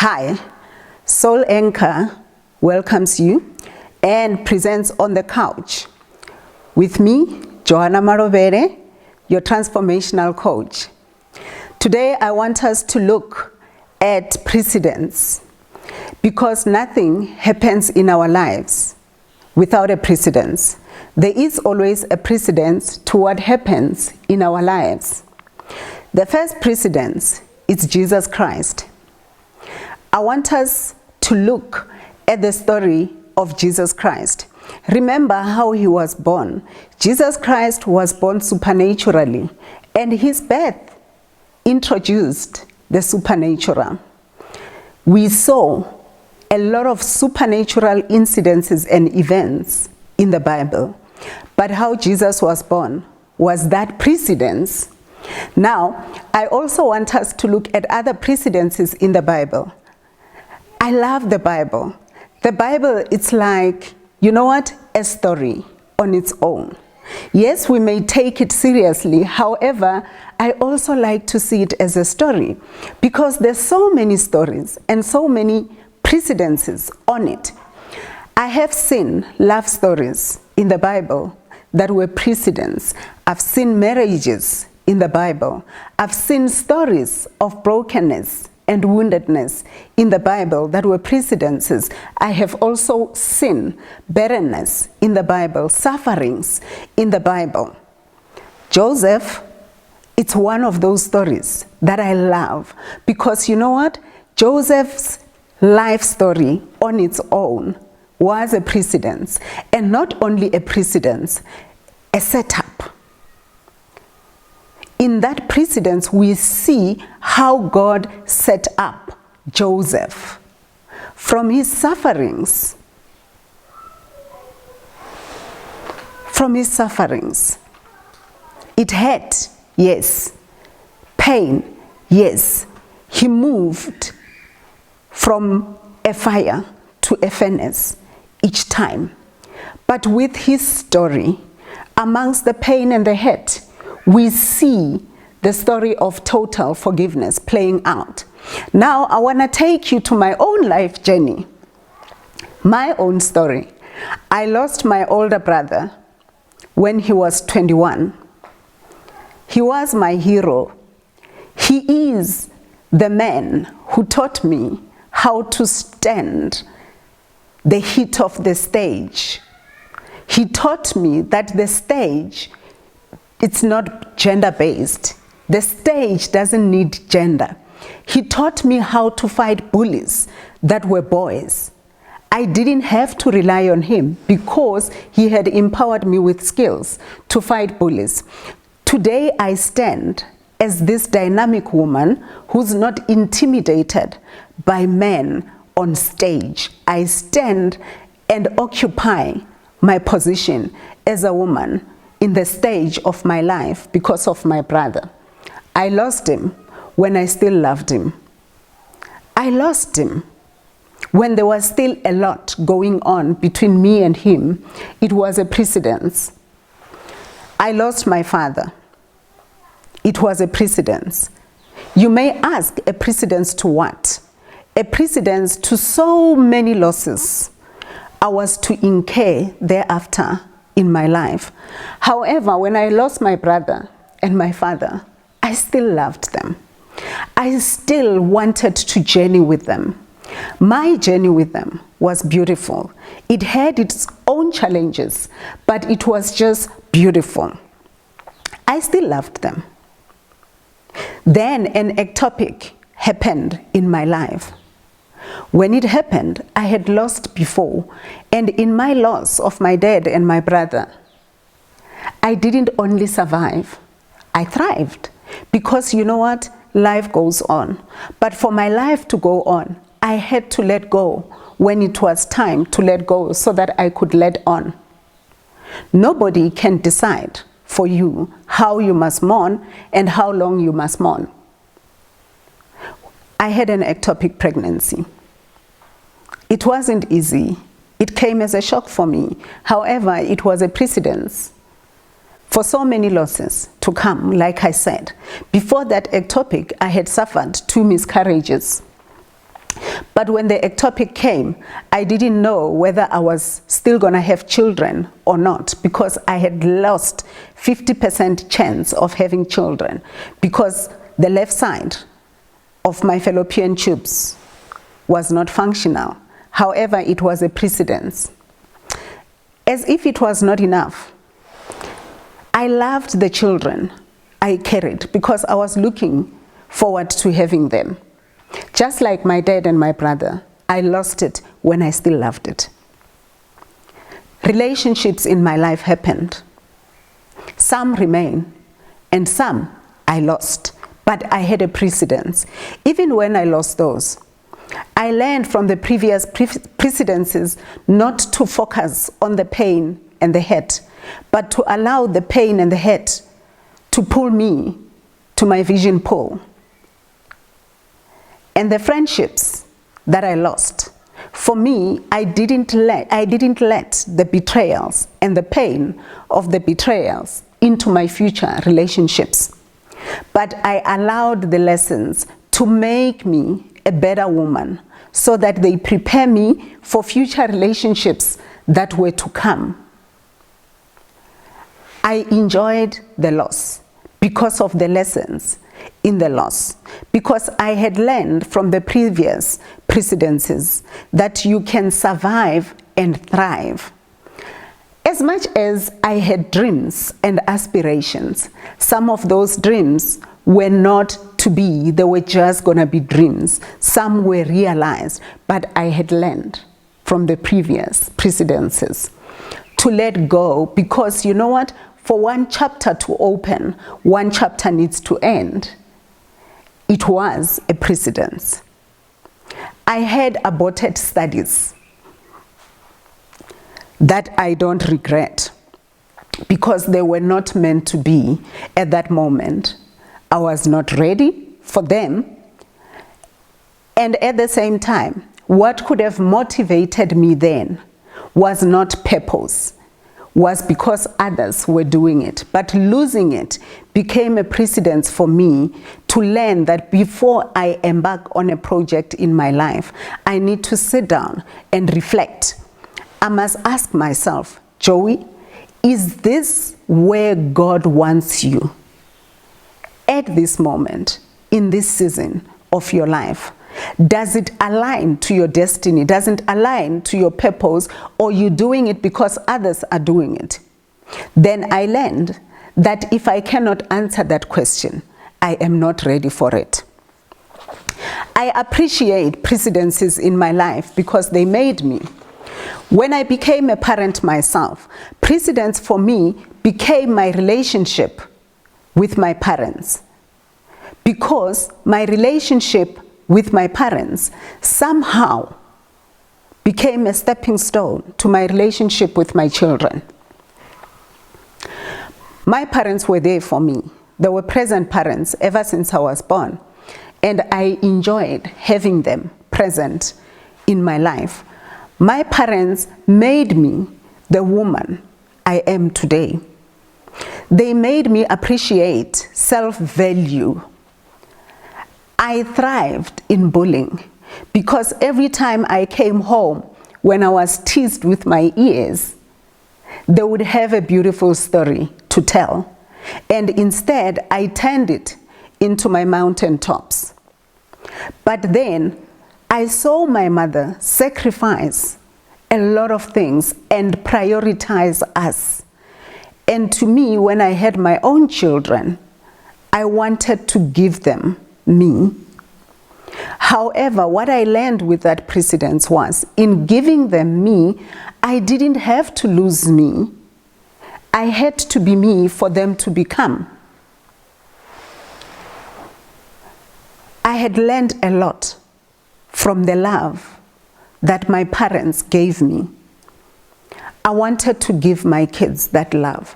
Hi, Soul Anchor welcomes you and presents On the Couch with me, Johanna, Malovhele, your transformational coach. Today I want us to look at precedents, because nothing happens in our lives without a precedence. There is always a precedence to what happens in our lives. The first precedence is Jesus Christ. I want us to look at the story of Jesus Christ. Remember how he was born. Jesus Christ was born supernaturally, and his birth introduced the supernatural. We saw a lot of supernatural incidences and events in the Bible, but how Jesus was born was that precedence. Now, I also want us to look at other precedences in the Bible. I love the Bible. The Bible, it's like, you know what, a story on its own. Yes, we may take it seriously. However, I also like to see it as a story, because there's so many stories and so many precedences on it. I have seen love stories in the Bible that were precedents. I've seen marriages in the Bible. I've seen stories of brokenness and woundedness in the Bible that were precedences. I have also seen barrenness in the Bible, sufferings in the Bible. Joseph, it's one of those stories that I love, because you know what? Joseph's life story on its own was a precedence, and not only a precedence, a setup. In that precedence, we see how God set up Joseph from his sufferings. From his sufferings. It hurt, yes. Pain, yes. He moved from a fire to a furnace each time. But with his story, amongst the pain and the hurt, we see the story of total forgiveness playing out. Now, I want to take you to my own life journey, my own story. I lost my older brother when he was 21. He was my hero. He is the man who taught me how to stand the heat of the stage. He taught me that the stage, it's not gender-based. The stage doesn't need gender. He taught me how to fight bullies that were boys. I didn't have to rely on him, because he had empowered me with skills to fight bullies. Today I stand as this dynamic woman who's not intimidated by men on stage. I stand and occupy my position as a woman in the stage of my life because of my brother. I lost him when I still loved him. I lost him when there was still a lot going on between me and him. It was a precedence. I lost my father. It was a precedence. You may ask, a precedence to what? A precedence to so many losses I was to incur thereafter in my life. However, when I lost my brother and my father, I still loved them. I still wanted to journey with them. My journey with them was beautiful. It had its own challenges, but it was just beautiful. I still loved them. Then an ectopic happened in my life. When it happened, I had lost before, and in my loss of my dad and my brother, I didn't only survive, I thrived. Because you know what? Life goes on. But for my life to go on, I had to let go when it was time to let go, so that I could let on. Nobody can decide for you how you must mourn and how long you must mourn. I had an ectopic pregnancy. It wasn't easy. It came as a shock for me. However, it was a precedence for so many losses to come, like I said. Before that ectopic, I had suffered 2 miscarriages. But when the ectopic came, I didn't know whether I was still going to have children or not, because I had lost 50% chance of having children because the left side of my fallopian tubes was not functional. However, it was a precedence. As if it was not enough, I loved the children I carried because I was looking forward to having them. Just like my dad and my brother, I lost it when I still loved it. Relationships in my life happened. Some remain, and some I lost, but I had a precedence. Even when I lost those, I learned from the previous precedences not to focus on the pain and the hurt, but to allow the pain and the hurt to pull me to my vision pole. And the friendships that I lost, for me, I didn't let the betrayals and the pain of the betrayals into my future relationships. But I allowed the lessons to make me a better woman so that they prepare me for future relationships that were to come. I enjoyed the loss because of the lessons in the loss, because I had learned from the previous precedences that you can survive and thrive. As much as I had dreams and aspirations, some of those dreams were not to be, they were just gonna be dreams. Some were realized, but I had learned from the previous precedences to let go, because you know what? For one chapter to open, one chapter needs to end. It was a precedence. I had aborted studies that I don't regret because they were not meant to be at that moment. I was not ready for them. And at the same time, what could have motivated me then was not purpose, was because others were doing it. But losing it became a precedence for me to learn that before I embark on a project in my life, I need to sit down and reflect. I must ask myself, Joey, is this where God wants you at this moment, in this season of your life? Does it align to your destiny? Does it align to your purpose? Or are you doing it because others are doing it? Then I learned that if I cannot answer that question, I am not ready for it. I appreciate precedences in my life because they made me. When I became a parent myself, precedence for me became my relationship with my parents, because my relationship with my parents somehow became a stepping stone to my relationship with my children. My parents were there for me. They were present parents ever since I was born, and I enjoyed having them present in my life. My parents made me the woman I am today. They made me appreciate self-value. I thrived in bullying because every time I came home, when I was teased with my ears, they would have a beautiful story to tell. And instead, I turned it into my mountaintops. But then, I saw my mother sacrifice a lot of things and prioritize us. And to me, when I had my own children, I wanted to give them me. However, what I learned with that precedence was, in giving them me, I didn't have to lose me. I had to be me for them to become. I had learned a lot from the love that my parents gave me. I wanted to give my kids that love.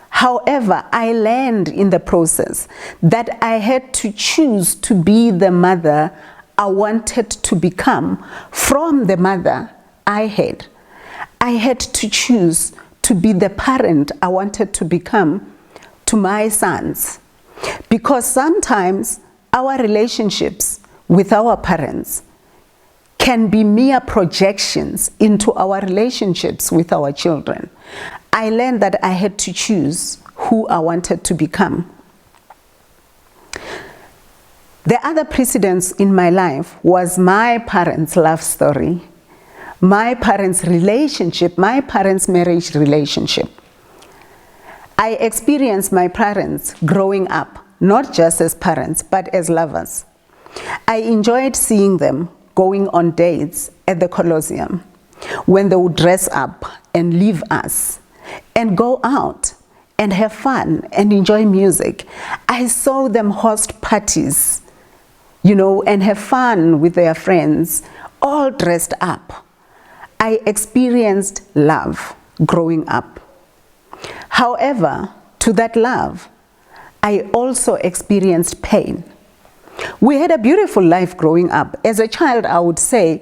However, I learned in the process that I had to choose to be the mother I wanted to become from the mother I had. I had to choose to be the parent I wanted to become to my sons. Because sometimes our relationships with our parents can be mere projections into our relationships with our children. I learned that I had to choose who I wanted to become. The other precedence in my life was my parents' love story, my parents' relationship, my parents' marriage relationship. I experienced my parents growing up, not just as parents, but as lovers. I enjoyed seeing them going on dates at the Colosseum, when they would dress up and leave us and go out and have fun and enjoy music. I saw them host parties, and have fun with their friends, all dressed up. I experienced love growing up. However, to that love, I also experienced pain. We had a beautiful life growing up. As a child, I would say,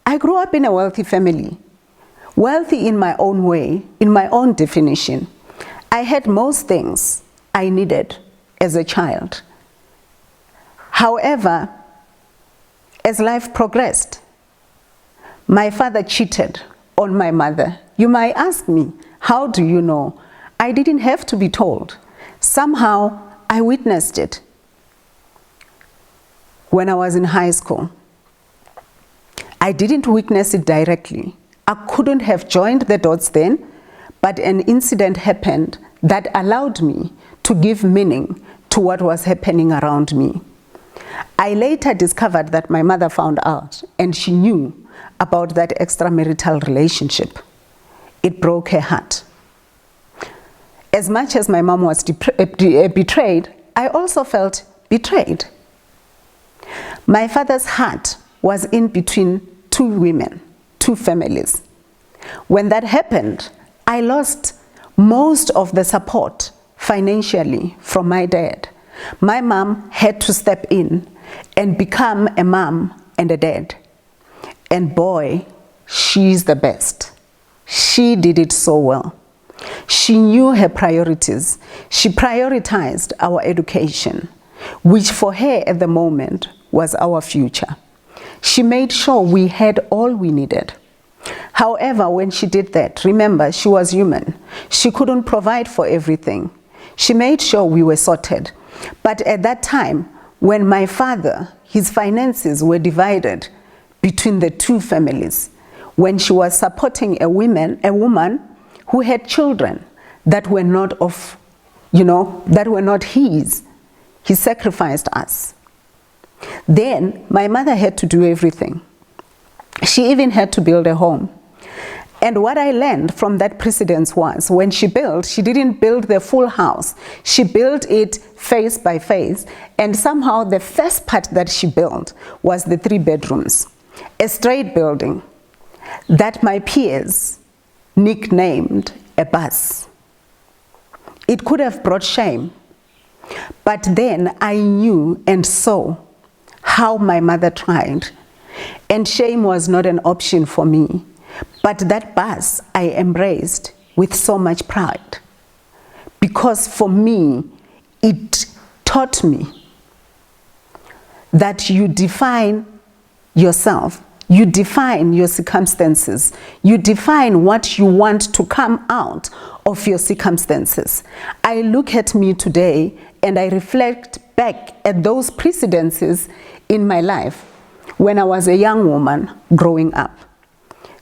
I grew up in a wealthy family. Wealthy in my own way, in my own definition. I had most things I needed as a child. However, as life progressed, my father cheated on my mother. You might ask me, how do you know? I didn't have to be told. Somehow, I witnessed it when I was in high school. I didn't witness it directly. I couldn't have joined the dots then, but an incident happened that allowed me to give meaning to what was happening around me. I later discovered that my mother found out and she knew about that extramarital relationship. It broke her heart. As much as my mom was betrayed, I also felt betrayed. My father's heart was in between two women, two families. When that happened, I lost most of the support financially from my dad. My mom had to step in and become a mom and a dad. And boy, she's the best. She did it so well. She knew her priorities. She prioritized our education, which for her at the moment was our future. She made sure we had all we needed. However, when she did that, remember, she was human. She couldn't provide for everything. She made sure we were sorted. But at that time, when my father, his finances were divided between the two families, when she was supporting a woman who had children that were not of, that were not his, he sacrificed us. Then my mother had to do everything. She even had to build a home. And what I learned from that precedence was, when she built, she didn't build the full house. She built it face by face. And somehow the first part that she built was the 3 bedrooms, a straight building that my peers nicknamed a bus. It could have brought shame. But then I knew and saw how my mother tried. And shame was not an option for me. But that bus I embraced with so much pride. Because for me, it taught me that you define yourself, you define your circumstances, you define what you want to come out of your circumstances. I look at me today and I reflect back at those precedences in my life when I was a young woman growing up.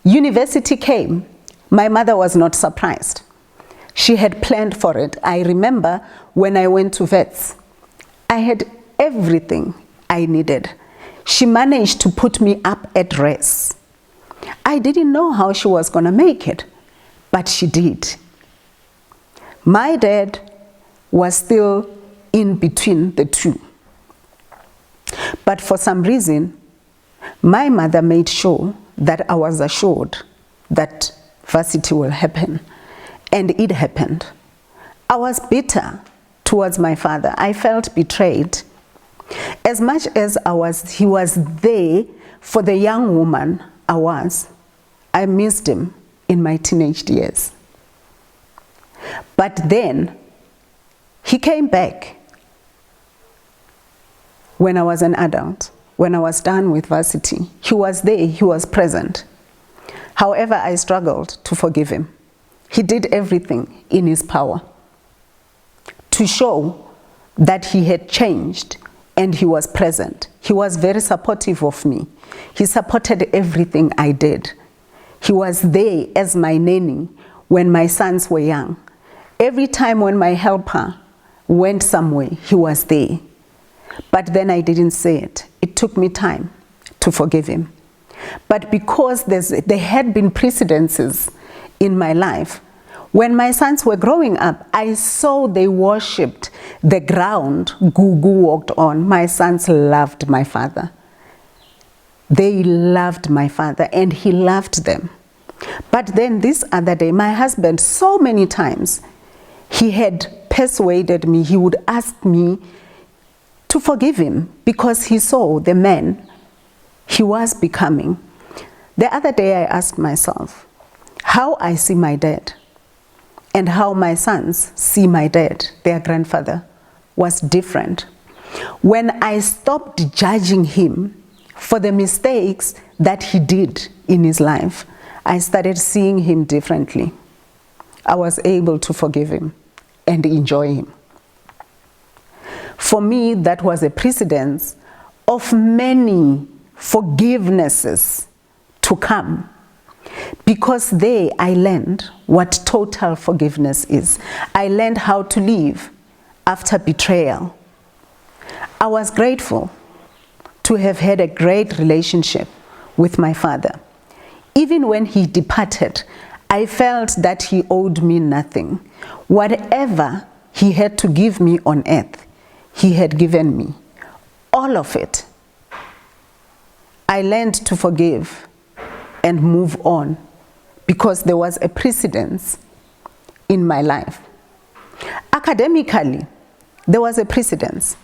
University came. My mother was not surprised. She had planned for it. I remember when I went to vets, I had everything I needed. She managed to put me up at rest. I didn't know how she was going to make it, but she did. My dad was still in between the two. But for some reason, my mother made sure that I was assured that varsity will happen. And it happened. I was bitter towards my father. I felt betrayed. As much as he was there for the young woman I missed him in my teenage years. But then, he came back when I was an adult. when I was done with varsity. He was there, he was present. However, I struggled to forgive him. He did everything in his power to show that he had changed and he was present. He was very supportive of me. He supported everything I did. He was there as my nanny when my sons were young. Every time when my helper went somewhere, he was there. But then I didn't say it. It took me time to forgive him. But because there had been precedences in my life, when my sons were growing up, I saw they worshipped the ground Gugu walked on. My sons loved my father. They loved my father and he loved them. But then this other day, my husband, so many times, he had persuaded me, he would ask me to forgive him because he saw the man he was becoming. The other day I asked myself how I see my dad and how my sons see my dad, their grandfather, was different. When I stopped judging him for the mistakes that he did in his life, I started seeing him differently. I was able to forgive him and enjoy him. For me, that was a precedence of many forgivenesses to come. Because there I learned what total forgiveness is. I learned how to live after betrayal. I was grateful to have had a great relationship with my father. Even when he departed, I felt that he owed me nothing. Whatever he had to give me on earth, he had given me. All of it. I learned to forgive and move on because there was a precedence in my life. Academically, there was a precedence.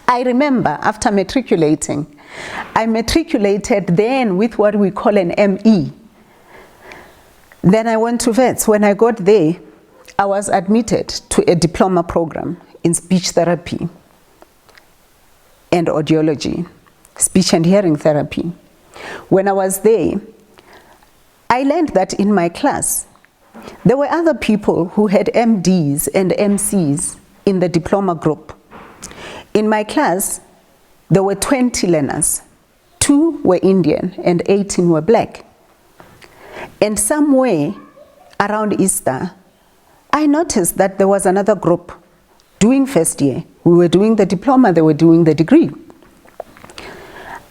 I remember after matriculating, I matriculated then with what we call an ME. Then I went to vets. When I got there, I was admitted to a diploma program in speech therapy and audiology, speech and hearing therapy. When I was there, I learned that in my class, there were other people who had MDs and MCs in the diploma group. In my class, there were 20 learners. 2 were Indian and 18 were black. And somewhere around Easter, I noticed that there was another group doing first year. We were doing the diploma, they were doing the degree.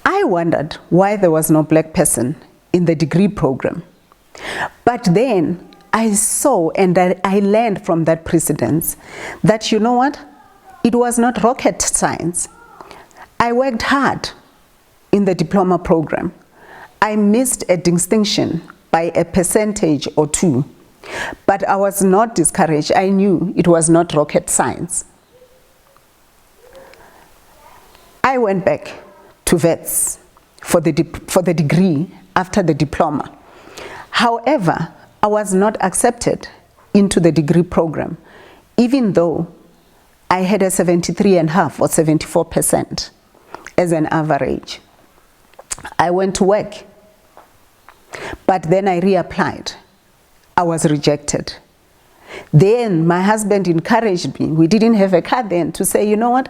I wondered why there was no black person in the degree program. But then I saw and I learned from that precedence that, you know what? It was not rocket science. I worked hard in the diploma program. I missed a distinction by a percentage or 2. But I was not discouraged. I knew it was not rocket science. I went back to vets for the degree after the diploma. However, I was not accepted into the degree program, even though I had a 73.5 or 74% as an average. I went to work, but then I reapplied. I was rejected. Then my husband encouraged me. We didn't have a car then, to say, you know what,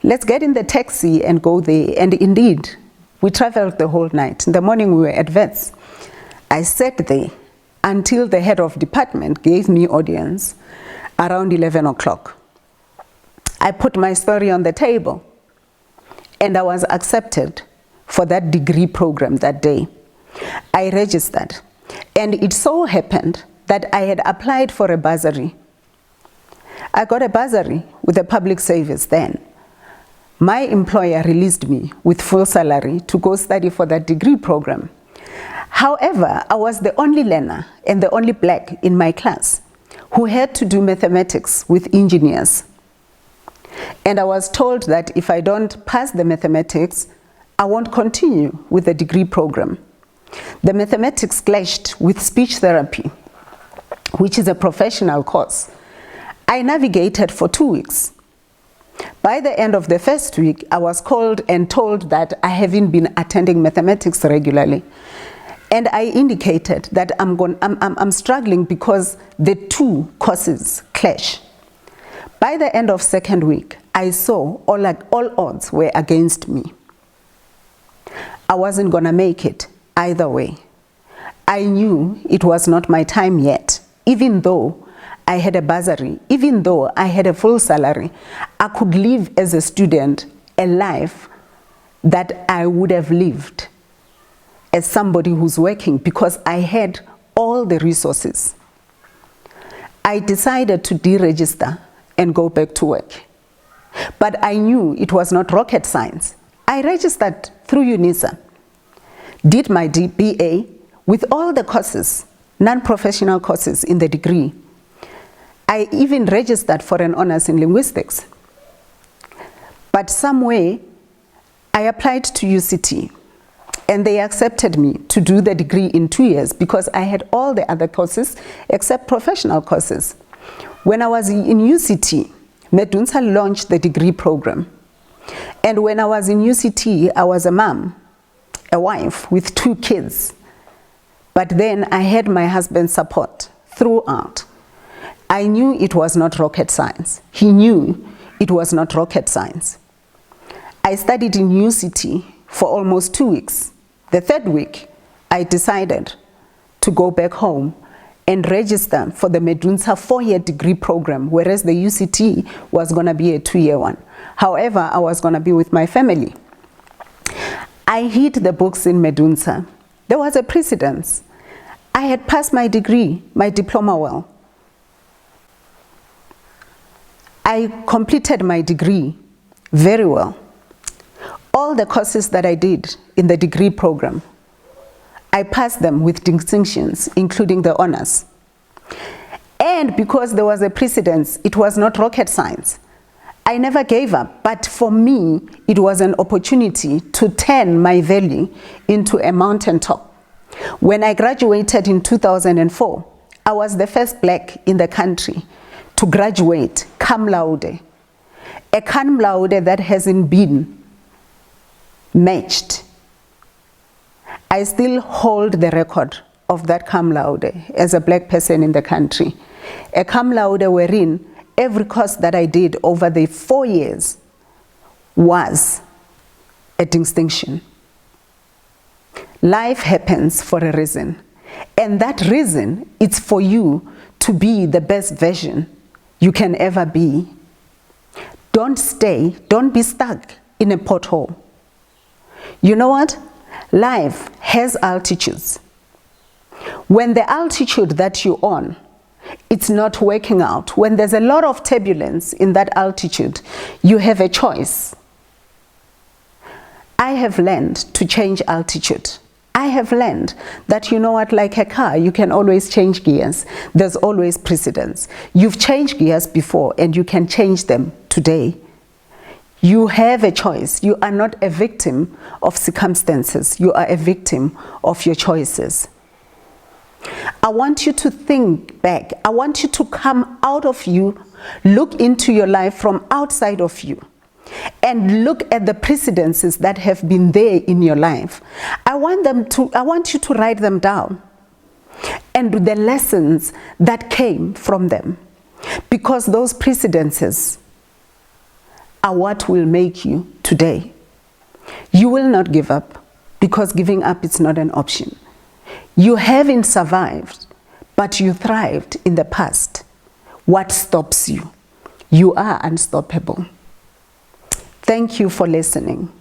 let's get in the taxi and go there. And indeed, we traveled the whole night. In the morning we were at vets. I sat there until the head of department gave me audience around 11 o'clock. I put my story on the table and I was accepted for that degree program that day. I registered, and it so happened that I had applied for a bursary. I got a bursary with a public service then. My employer released me with full salary to go study for that degree program. However, I was the only learner and the only black in my class who had to do mathematics with engineers. And I was told that if I don't pass the mathematics, I won't continue with the degree program. The mathematics clashed with speech therapy, which is a professional course. I navigated for 2 weeks. By the end of the first week, I was called and told that I haven't been attending mathematics regularly. And I indicated that I'm struggling because the two courses clash. By the end of second week, I saw all odds were against me. I wasn't gonna make it either way. I knew it was not my time yet, even though I had a bursary, even though I had a full salary. I could live as a student a life that I would have lived as somebody who's working because I had all the resources. I decided to deregister and go back to work. But I knew it was not rocket science. I registered through UNISA, did my BA with all the courses, non-professional courses in the degree. I even registered for an honors in linguistics. But some way, I applied to UCT, and they accepted me to do the degree in 2 years because I had all the other courses except professional courses. When I was in UCT, Medunsa launched the degree program. And when I was in UCT, I was a mom, a wife with 2 kids. But then I had my husband's support throughout. I knew it was not rocket science. He knew it was not rocket science. I studied in UCT for almost 2 weeks. The third week, I decided to go back home and register for the Medunsa 4-year degree program, whereas the UCT was gonna be a 2-year one. However, I was gonna be with my family. I hid the books in Medunsa. There was a precedence. I had passed my degree, my diploma well. I completed my degree very well. All the courses that I did in the degree program, I passed them with distinctions, including the honors. And because there was a precedence, it was not rocket science. I never gave up, but for me, it was an opportunity to turn my valley into a mountaintop. When I graduated in 2004, I was the first black in the country to graduate cum laude. A cum laude that hasn't been matched. I still hold the record of that cum laude as a black person in the country. A cum laude wherein every course that I did over the 4 years was a distinction. Life happens for a reason, and that reason is for you to be the best version you can ever be. Don't be stuck in a pothole. You know what? Life has altitudes. When the altitude that you're on, it's not working out, when there's a lot of turbulence in that altitude, you have a choice. I have learned to change altitude. I have learned that, you know what, like a car, you can always change gears. There's always precedence. You've changed gears before and you can change them today. You have a choice. You are not a victim of circumstances. You are a victim of your choices. I want you to think back. I want you to come out of you, look into your life from outside of you, and look at the precedences that have been there in your life. I want you to write them down and the lessons that came from them, because those precedences are what will make you today. You will not give up, because giving up is not an option. You haven't survived, but you thrived in the past. What stops you? You are unstoppable. Thank you for listening.